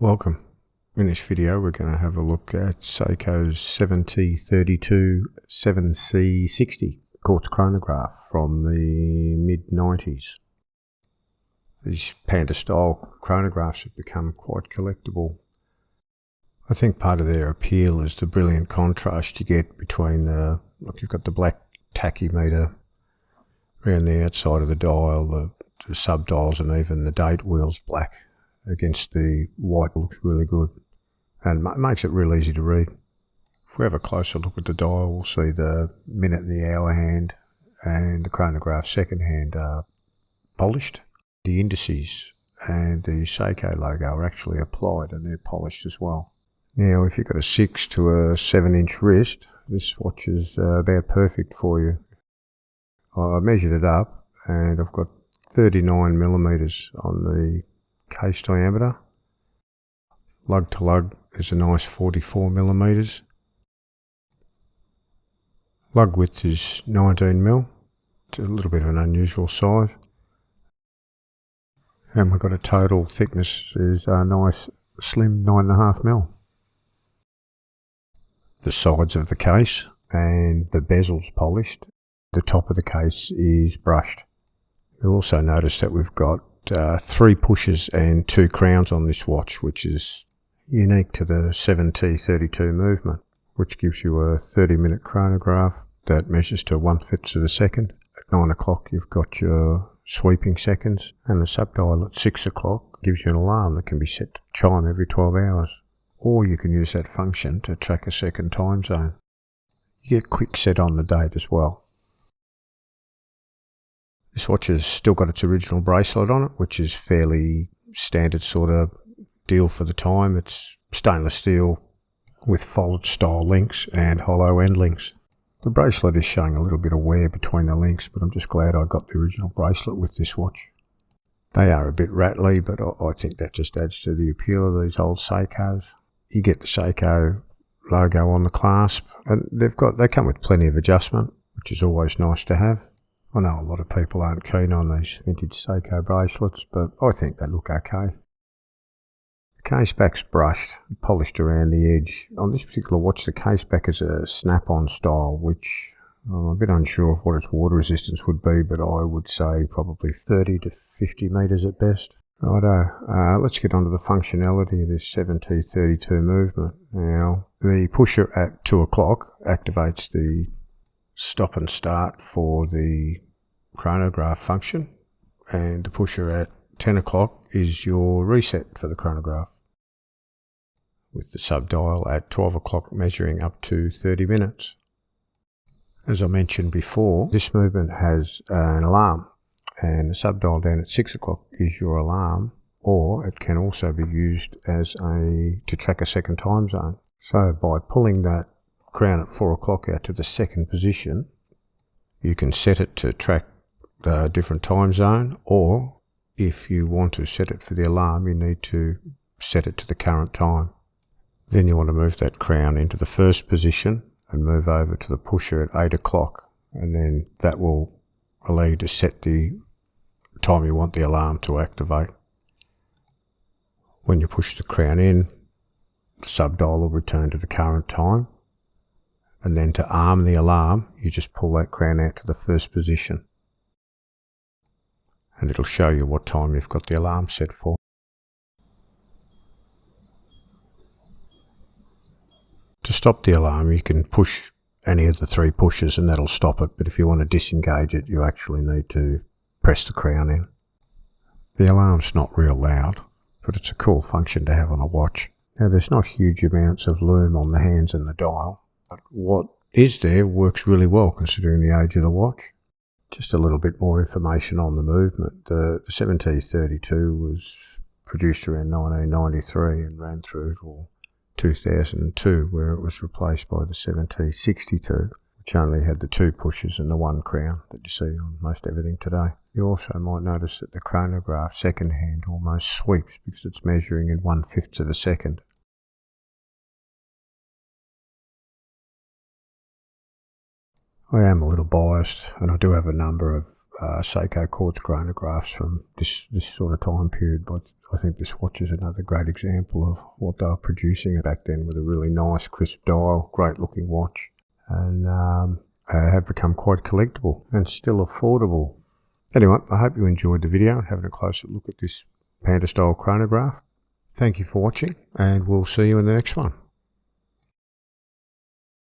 Welcome. In this video we're going to have a look at Seiko's 7T32-7C60 Quartz chronograph from the mid-90s. These Panda style chronographs have become quite collectible. I think part of their appeal is the brilliant contrast you get between look, you've got the black tachymeter around the outside of the dial, the sub-dials, and even the date wheel's black against the white. Looks really good and makes it real easy to read. If we have a closer look at the dial, we'll see the minute and the hour hand and the chronograph second hand are polished. The indices and the Seiko logo are actually applied and they're polished as well. Now if you've got a 6 to a 7 inch wrist, this watch is about perfect for you. I measured it up and I've got 39 millimeters on the case diameter. Lug to lug is a nice 44 millimeters. Lug width is 19 mil. It's a little bit of an unusual size. And we've got a total thickness is a nice slim 9.5 mil. The sides of the case and the bezel's polished. The top of the case is brushed. You'll also notice that we've got 3 pushes and 2 crowns on this watch, which is unique to the 7T32 movement, which gives you a 30-minute chronograph that measures to 1/5 of a second. At 9 o'clock you've got your sweeping seconds, and the sub-dial at 6 o'clock gives you an alarm that can be set to chime every 12 hours. Or you can use that function to track a second time zone. You get quick set on the date as well. This watch has still got its original bracelet on it, which is fairly standard sort of deal for the time. It's stainless steel with folded style links and hollow end links. The bracelet is showing a little bit of wear between the links, but I'm just glad I got the original bracelet with this watch. They are a bit rattly, but I think that just adds to the appeal of these old Seikos. You get the Seiko logo on the clasp, and they come with plenty of adjustment, which is always nice to have. I know a lot of people aren't keen on these vintage Seiko bracelets, but I think they look okay. The case back's brushed, polished around the edge. On this particular watch, the case back is a snap-on style, which I'm a bit unsure of what its water resistance would be, but I would say probably 30 to 50 metres at best. Righto, let's get on to the functionality of this 7T32 movement. Now, the pusher at 2 o'clock activates the stop and start for the chronograph function, and the pusher at 10 o'clock is your reset for the chronograph, with the sub-dial at 12 o'clock measuring up to 30 minutes. As I mentioned before, this movement has an alarm, and the sub-dial down at 6 o'clock is your alarm, or it can also be used as to track a second time zone. So by pulling that crown at 4 o'clock out to the second position, you can set it to track a different time zone, or if you want to set it for the alarm, you need to set it to the current time. Then you want to move that crown into the first position and move over to the pusher at 8 o'clock, and then that will allow you to set the time you want the alarm to activate. When you push the crown in, the sub-dial will return to the current time. And then to arm the alarm, you just pull that crown out to the first position. And it'll show you what time you've got the alarm set for. To stop the alarm, you can push any of the 3 pushes and that'll stop it. But if you want to disengage it, you actually need to press the crown in. The alarm's not real loud, but it's a cool function to have on a watch. Now there's not huge amounts of lume on the hands and the dial. But what is there works really well considering the age of the watch. Just a little bit more information on the movement. The 7T32 was produced around 1993 and ran through till 2002, where it was replaced by the 7T62, which only had the 2 pushes and the 1 crown that you see on most everything today. You also might notice that the chronograph second hand almost sweeps because it's measuring in 1/5 of a second. I am a little biased, and I do have a number of Seiko Quartz chronographs from this sort of time period, but I think this watch is another great example of what they were producing back then, with a really nice crisp dial, great looking watch, and have become quite collectible and still affordable. Anyway, I hope you enjoyed the video and having a closer look at this Panda style chronograph. Thank you for watching, and we'll see you in the next one.